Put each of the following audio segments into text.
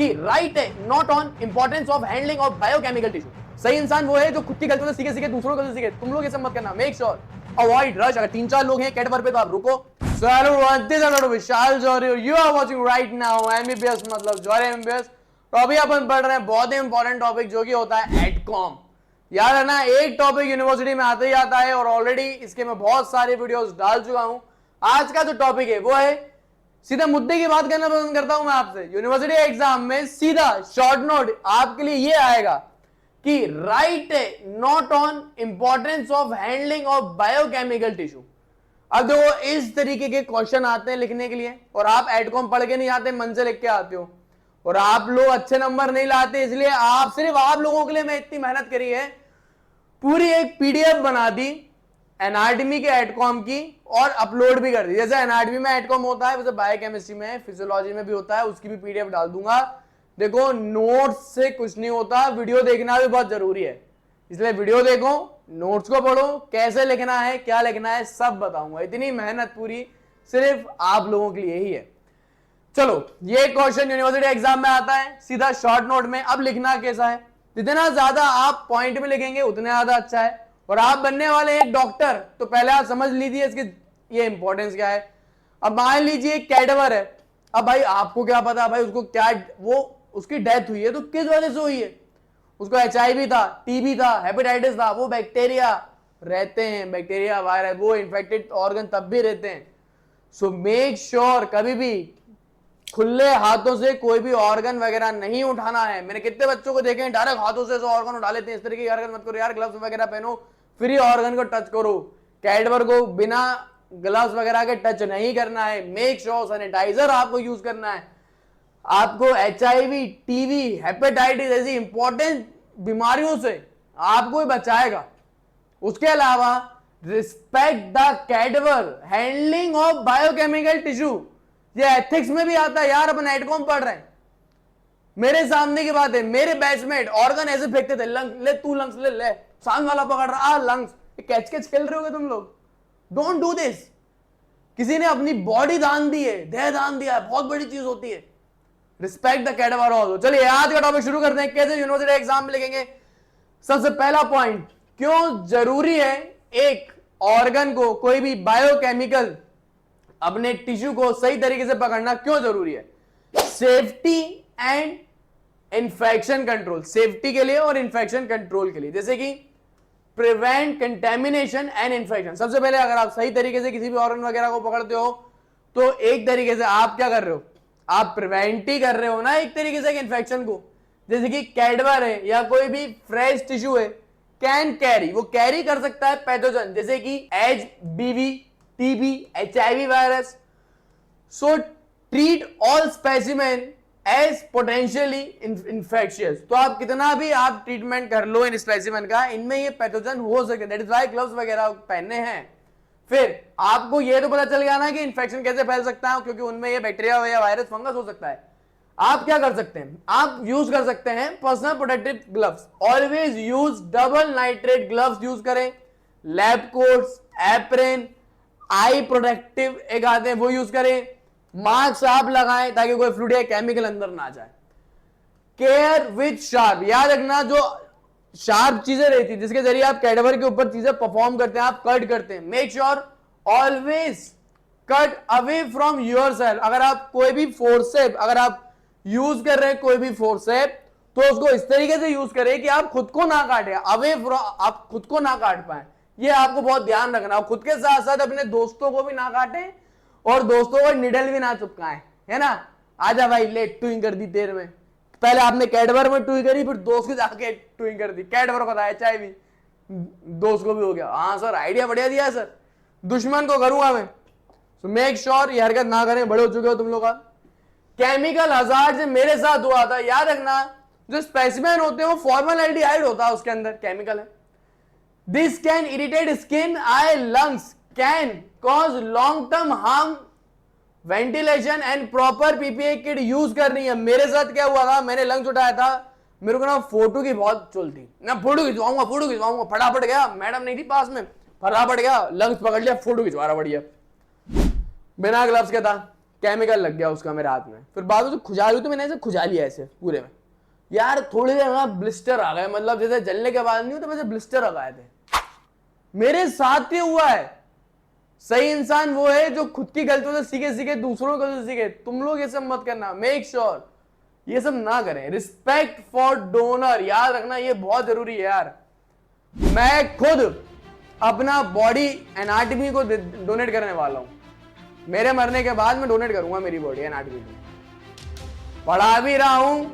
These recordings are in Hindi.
कि राइट है not on importance of handling of biochemical tissue. सही इंसान वो है जो खुद की गलतियों से सीखे सीखे दूसरों को सीखे। तुम लोग ये सब मत करना। Make sure avoid rush. अगर 3-4 लोग हैं कैटवर पे तो आप रुको। Vishal Johri, you are watching right now MBBS मतलब जौहरी एमबीबीएस। तो अभी अपन पढ़ रहे हैं बहुत ही इंपॉर्टेंट टॉपिक जो कि होता है एडकॉम। याद है ना, एक टॉपिक यूनिवर्सिटी में आते ही आता है और ऑलरेडी इसके मैं बहुत सारे वीडियोस डाल चुका हूं। आज का जो टॉपिक है वो है, सीधा मुद्दे की बात करना पसंद करता हूं मैं आपसे। यूनिवर्सिटी एग्जाम में सीधा शॉर्ट नोट आपके लिए ये आएगा कि राइट है not on importance of handling of biochemical tissue. अब देखो इस तरीके के क्वेश्चन आते हैं लिखने के लिए और आप एडकॉम पढ़ के नहीं आते, मन से लिख के आते हो और आप लोग अच्छे नंबर नहीं लाते। इसलिए आप सिर्फ आप लोगों के लिए मैं इतनी मेहनत करी है, पूरी एक पीडीएफ बना दी एनाटॉमी के एडकॉम की और अपलोड भी कर दी। जैसे एनाटॉमी में एडकॉम होता है वैसे बायोकेमिस्ट्री में फिजियोलॉजी में भी होता है, उसकी भी पीडीएफ डाल दूंगा। देखो नोट्स से कुछ नहीं होता, वीडियो देखना भी बहुत जरूरी है। इसलिए वीडियो देखो, नोट्स को पढ़ो, कैसे लिखना है क्या लिखना है सब बताऊंगा। इतनी मेहनत पूरी सिर्फ आप लोगों के लिए ही है। चलो ये क्वेश्चन यूनिवर्सिटी एग्जाम में आता है सीधा शॉर्ट नोट में। अब लिखना कैसा है, जितना ज्यादा आप पॉइंट में लिखेंगे उतना ज्यादा अच्छा है। और आप बनने वाले एक डॉक्टर, तो पहले आप समझ लीजिए इसकी ये इंपॉर्टेंस क्या है। अब मान लीजिए कैडवर है, अब भाई आपको क्या पता भाई उसको क्या, वो उसकी डेथ हुई है तो किस वजह से हुई है। उसको एचआईवी था, टीबी था, हेपेटाइटिस था, वो बैक्टीरिया रहते हैं, बैक्टीरिया वायरस, वो इन्फेक्टेड ऑर्गन तब भी रहते हैं। सो मेक श्योर कभी भी खुले हाथों से कोई भी ऑर्गन वगैरह नहीं उठाना है। मैंने कितने बच्चों को देखे हैं डायरेक्ट हाथों से ऑर्गन उठा लेते हैं। इस तरीके की हरकत मत करो यार, ग्लव्स वगैरह पहनो, फिर ऑर्गन को टच करो। कैडवर को बिना ग्लव्स वगैरह के टच नहीं करना है। मेक श्योर सैनिटाइजर आपको यूज करना है। आपको एचआईवी, टीबी, हेपेटाइटिस ऐसी इंपॉर्टेंट बीमारियों से आपको बचाएगा। उसके अलावा respect the cadaver handling of biochemical tissue, ये एथिक्स में भी आता है यार। अपन एडकॉम पढ़ रहे हैं, मेरे सामने की बात है, मेरे बैचमेट ऑर्गन ऐसे फेंकते थे, लंग्स ले तू, लंग्स ले ले, सामने वाला पकड़ रहा लंग्स, कैच कैच खेल रहे होगे तुम लोग। Don't do this. किसी ने अपनी बॉडी दान दी है, देह दान दिया है, बहुत बड़ी चीज होती है। Respect the cadaver also. चलिए आज का टॉपिक शुरू करते हैं, कैसे यूनिवर्सिटी एग्जाम में लिखेंगे। सबसे पहला पॉइंट, क्यों जरूरी है एक ऑर्गन को, कोई भी बायोकेमिकल अपने टिश्यू को सही तरीके से पकड़ना क्यों जरूरी है। Safety and infection control, safety के लिए और इंफेक्शन कंट्रोल के लिए, जैसे कि प्रिवेंट कंटेमिनेशन एंड इंफेक्शन। सबसे पहले अगर आप सही तरीके से किसी भी ऑर्गन वगैरह को पकड़ते हो तो एक तरीके से आप क्या कर रहे हो, आप प्रिवेंट ही कर रहे हो ना एक तरीके से इन्फेक्शन को। जैसे कि कैडवर है या कोई भी फ्रेश टिश्यू है, कैन कैरी, वो कैरी कर सकता है पैथोजन, जैसे कि HBV, TB, HIV virus. So treat all specimen as potentially infectious. तो आप कितना भी आप ट्रीटमेंट कर लो इन स्पेसिमेन का, इनमें ये पैथोजन हो सके, दैट इज व्हाई ग्लव्स वगैरह पहनने हैं। फिर आपको ये तो पता चल गया ना कि इंफेक्शन कैसे फैल सकता है, क्योंकि उनमें ये बैक्टीरिया या वायरस, फंगस हो सकता है। आप क्या कर सकते हैं, आप यूज कर सकते हैं personal protective gloves. Always use double nitrate gloves use करें, लैब कोट्स, एप्रेन, आई प्रोटेक्टिव एक आते हैं वो यूज करें, मास्क आप लगाएं ताकि कोई फ्लूइड या केमिकल अंदर ना जाए। केयर विथ शार्प, याद रखना जो शार्प चीजें रहती है जिसके जरिए आप कैडवर के ऊपर चीजें परफॉर्म करते हैं, आप कट करते हैं, make sure always cut away from your self. अगर आप कोई भी फोर्सेप अगर आप यूज कर रहे हैं कोई भी फोर्सेप, तो उसको इस तरीके से यूज करें कि आप खुद को ना काटे, अवे फ्रॉम, आप खुद को ना काट पाए। ये आपको बहुत ध्यान रखना। खुद के साथ साथ अपने दोस्तों को भी ना काटें और दोस्तों को निडल भी ना चिपकाएं, है ना। आजा भाई ले टूइंग कर दी देर में, पहले आपने कैडवर में टूई करी, फिर दोस्त को जाके टूइंग कर दी। कैडवर को था एचआईवी, दोस्त को भी हो गया। हाँ सर आइडिया बढ़िया दिया है सर, दुश्मन को करूंगा मैं। सो मेक श्योर ये हरकत ना करें, बड़े हो चुके हो तुम लोग। केमिकल हजार्ड से मेरे साथ हुआ था, याद रखना जो स्पेसिमेन होते हैं वो फॉर्मलडिहाइड होता है, उसके अंदर केमिकल है। This can irritate skin, I, lungs, can cause long term harm, ventilation and proper PPE kit use करनी है। मेरे साथ क्या हुआ था, मैंने लंग्स उठाया था, मेरे को ना फोटो की बहुत चुल थी, ना फोटो खिंचवाऊंगा, फटाफट गया, मैडम नहीं थी पास में, फटाफट गया, लंग्स पकड़ लिया, फोटो खिंचवा रहा बढ़िया, बिना ग्लव्स के था। केमिकल लग गया उसका मेरे हाथ में, फिर बाद में तो खुजाली हुई तो मैंने ऐसे खुजा लिया ऐसे पूरे में यार, थोड़ी देर में ब्लिस्टर आ गए, मतलब जैसे जलने के बाद नहीं होता वैसे ब्लिस्टर आ गए थे। मेरे साथ ही हुआ है। सही इंसान वो है जो खुद की गलतियों से सीखे सीखे दूसरों को से सीखे। तुम लोग ये सब मत करना, मेक श्योर ये सब ना करें। रिस्पेक्ट फॉर डोनर, याद रखना ये बहुत जरूरी है यार। मैं खुद अपना बॉडी एनाटॉमी को डोनेट करने वाला हूं। मेरे मरने के बाद मैं डोनेट करूंगा मेरी बॉडी एनाटॉमी को। पढ़ा भी रहा हूं,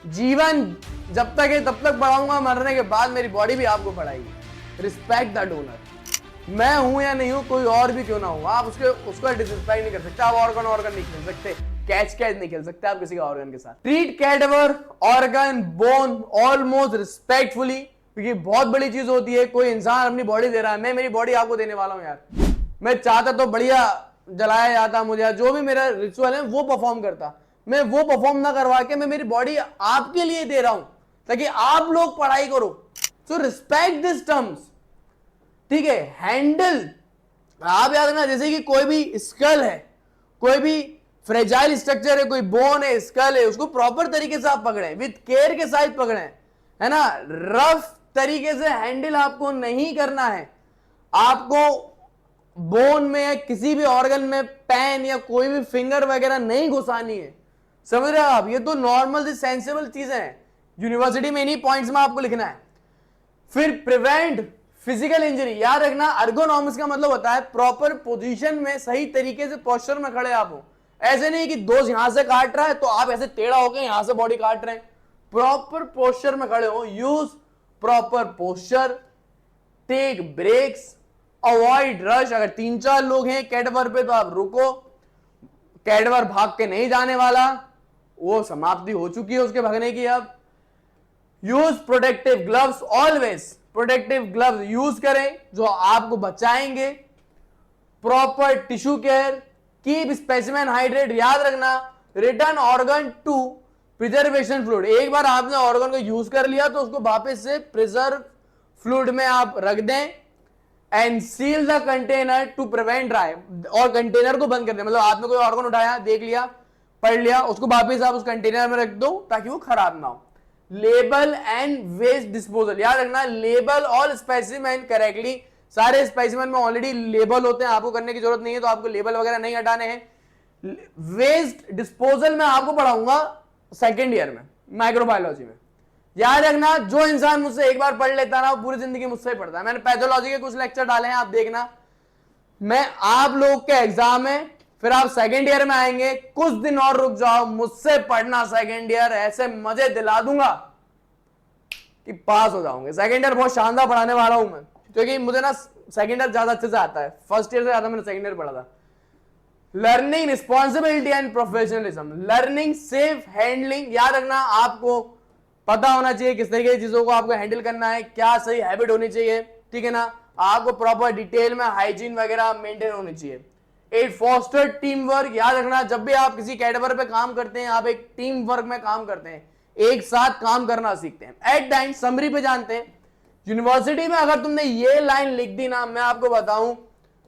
जीवन जब तक है तब तक पढ़ाऊंगा, मरने के बाद मेरी बॉडी भी आपको पढ़ाएगी। Respect the donor. मैं हूं या नहीं हूं, कोई और भी क्यों ना हो, आप उसको डिसरिस्पेक्ट नहीं कर सकते। आप ऑर्गन नहीं खेल सकते, कैच नहीं खेल सकते आप किसी का ऑर्गन के साथ। Treat cadaver, organ, bone almost respectfully, क्योंकि बहुत बड़ी चीज होती है। कोई इंसान अपनी बॉडी दे रहा है, मैं मेरी बॉडी आपको देने वाला हूं यार। मैं चाहता तो बढ़िया जलाया जाता मुझे, जो भी मेरा रिचुअल है वो परफॉर्म करता, मैं वो परफॉर्म ना करवा के मैं मेरी बॉडी आपके लिए दे रहा हूं ताकि आप लोग पढ़ाई करो। सो रिस्पेक्ट दिस टर्म्स, ठीक है। हैंडल, आप याद रखना, जैसे कि कोई भी स्कल है, कोई भी फ्रेजाइल स्ट्रक्चर है, कोई बोन है, स्कल है, उसको प्रॉपर तरीके से आप पकड़ें, विद केयर के साथ पकड़ें, है ना। रफ तरीके से हैंडल आपको नहीं करना है। आपको बोन में या किसी भी ऑर्गन में पेन या कोई भी फिंगर वगैरह नहीं घुसानी है, समझ रहे हो आप। ये तो नॉर्मल सेंसिबल चीजें हैं, यूनिवर्सिटी में इन्हीं पॉइंट्स में आपको लिखना है। फिर प्रिवेंट फिजिकल इंजरी, याद रखना अर्गोनॉमिक्स का मतलब होता है प्रॉपर पोजीशन में सही तरीके से पोस्चर में खड़े आप हो। ऐसे नहीं कि दोस्त यहां से काट रहा है तो आप ऐसे टेढ़ा होकर यहां से बॉडी काट रहे हैं, प्रॉपर पोस्चर में खड़े हो। Use proper posture, take breaks, avoid rush. अगर 3-4 लोग हैं कैडवर पे तो आप रुको, कैडवर भाग के नहीं जाने वाला, वो समाप्ति हो चुकी है उसके भागने की। अब use protective gloves, always protective gloves use करें जो आपको बचाएंगे। Proper tissue care, keep specimen hydrate, याद रखना return organ to preservation fluid. एक बार आपने ऑर्गन को यूज कर लिया तो उसको वापस से प्रिजर्व फ्लूइड में आप रख दें and seal the container to prevent dry. और कंटेनर को बंद कर दें, मतलब आपने कोई ऑर्गन उठाया, देख लिया, पढ़ लिया, उसको वापस आप उस कंटेनर में रख दो ताकि वो खराब ना हो। लेबल एंड वेस्ट डिस्पोजल, याद रखना लेबल ऑल स्पेसिमेन करेक्टली। सारे स्पेसिमेन में ऑलरेडी लेबल होते हैं, आपको करने की जरूरत नहीं है, तो आपको लेबल वगैरह नहीं हटाने हैं। वेस्ट डिस्पोजल में आपको पढ़ाऊंगा सेकेंड ईयर में माइक्रोबायोलॉजी में। याद रखना जो इंसान मुझसे एक बार पढ़ लेता ना वो पूरी जिंदगी मुझसे ही पढ़ता है। मैंने पैथोलॉजी के कुछ लेक्चर डाले हैं, आप देखना। मैं आप लोग के एग्जाम है, फिर आप सेकेंड ईयर में आएंगे, कुछ दिन और रुक जाओ, मुझसे पढ़ना सेकेंड ईयर, ऐसे मजे दिला दूंगा कि पास हो जाओगे। सेकेंड ईयर बहुत शानदार पढ़ाने वाला हूं मैं, क्योंकि मुझे ना सेकेंड ईयर ज्यादा अच्छे से आता है, फर्स्ट ईयर से ज्यादा मैंने सेकेंड ईयर पढ़ा था। Learning responsibility and professionalism, learning safe handling, याद रखना आपको पता होना चाहिए किस तरीके की चीजों को आपको हैंडल करना है, क्या सही हैबिट होनी चाहिए, ठीक है ना। आपको प्रॉपर डिटेल में हाइजीन वगैरह मेंटेन होनी चाहिए। इट फॉस्टर टीम वर्क, याद रखना जब भी आप किसी कैडवर पे काम करते हैं आप एक टीम वर्क में काम करते हैं, एक साथ काम करना सीखते हैं। एट टाइम समरी पे जानते हैं, यूनिवर्सिटी में अगर तुमने ये लाइन लिख दी ना, मैं आपको बताऊं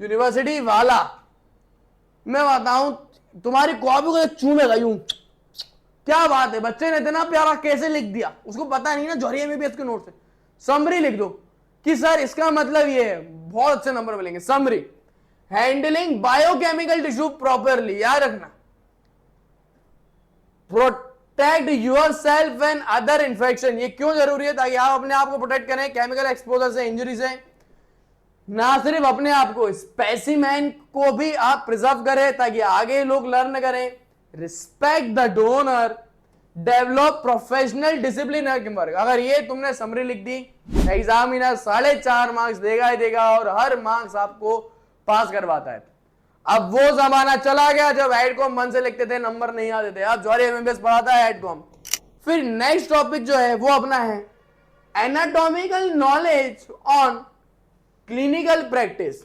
यूनिवर्सिटी वाला, मैं बताऊं तुम्हारी कॉपी को चूमेगा यूं। क्या बात है, बच्चे ने इतना प्यारा कैसे लिख दिया, उसको पता नहीं ना जौहरिया में भी इसके नोट से समरी लिख दो कि सर इसका मतलब ये है, बहुत अच्छे नंबर मिलेंगे। Summary, handling biochemical tissue properly, याद रखना protect your self and other infection. ये क्यों जरूरी है, ताकि आप अपने आप को प्रोटेक्ट करें केमिकल एक्सपोजर से, इंजरी से। ना सिर्फ अपने आप को, स्पेसिमेन को भी आप प्रिजर्व करें ताकि आगे लोग लर्न करें। Respect the donor, develop professional discipline work. अगर ये तुमने समरी लिख दी, एग्जामिनर 4.5 मार्क्स देगा ही देगा और हर मार्क्स आपको पास करवाता है। अब वो जमाना चला गया जब हेडकॉम मन से लिखते थे, नंबर नहीं आते थे। अब जौहरी एमबीबीएस पढ़ाता है हेडकॉम। फिर नेक्स्ट टॉपिक जो है वो अपना है anatomical knowledge on clinical practice.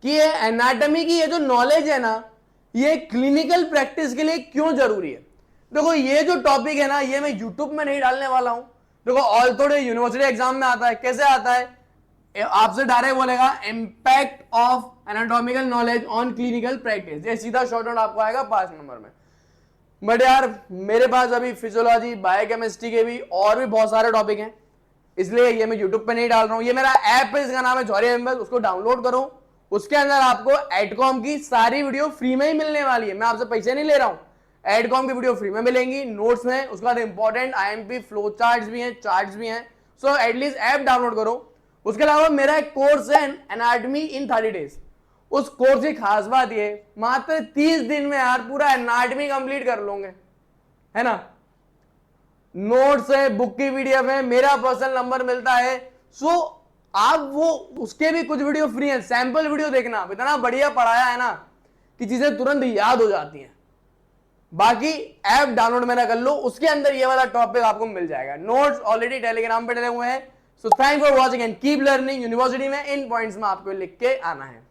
कि ये एनाटॉमी की ये जो नॉलेज है ना, ये क्लिनिकल प्रैक्टिस के लिए क्यों जरूरी है। देखो ये जो टॉपिक है ना, ये मैं यूट्यूब में नहीं डालने वाला हूं। देखो ऑल्थो यूनिवर्सिटी एग्जाम में आता है, कैसे आता है, आपसे डायरेक्ट बोलेगा impact of anatomical knowledge on clinical practice, ये सीधा शॉर्ट नोट आपको आएगा 5 नंबर में। बट यार मेरे पास अभी फिजियोलॉजी बायोकेमिस्ट्री के भी और भी बहुत सारे टॉपिक हैं, इसलिए ये मैं यूट्यूब पे नहीं डाल रहा हूं। ये मेरा ऐप है, इसका नाम है जौहरी एमएस, उसको डाउनलोड करो। उसके अंदर आपको एडकॉम की सारी वीडियो फ्री में ही मिलने वाली है, मैं आपसे पैसे नहीं ले रहा हूं। एडकॉम की वीडियो फ्री में मिलेंगी, नोट्स में, उसके बाद इंपॉर्टेंट आईएमपी फ्लो चार्ट्स भी हैं, चार्ट्स भी हैं। सो एटलीस्ट ऐप डाउनलोड करो। उसके अलावा मेरा एक कोर्स है एनाटॉमी इन 30 डेज। उस कोर्स की खास बात ये, मात्र 30 दिन में यार पूरा एनाटॉमी कंप्लीट कर लोगे, है ना। नोट्स है, बुक की पीडीएफ है, मेरा पर्सनल नंबर मिलता है। सो आप वो उसके भी कुछ वीडियो फ्री हैं, सैंपल वीडियो देखना, इतना बढ़िया पढ़ाया है ना कि चीजें तुरंत याद हो जाती हैं। बाकी ऐप डाउनलोड मेरा कर लो, उसके अंदर ये वाला टॉपिक आपको मिल जाएगा। नोट्स ऑलरेडी टेलीग्राम पे डले हुए हैं। So thanks for watching and keep learning. University में इन पॉइंट्स में आपको लिख के आना है।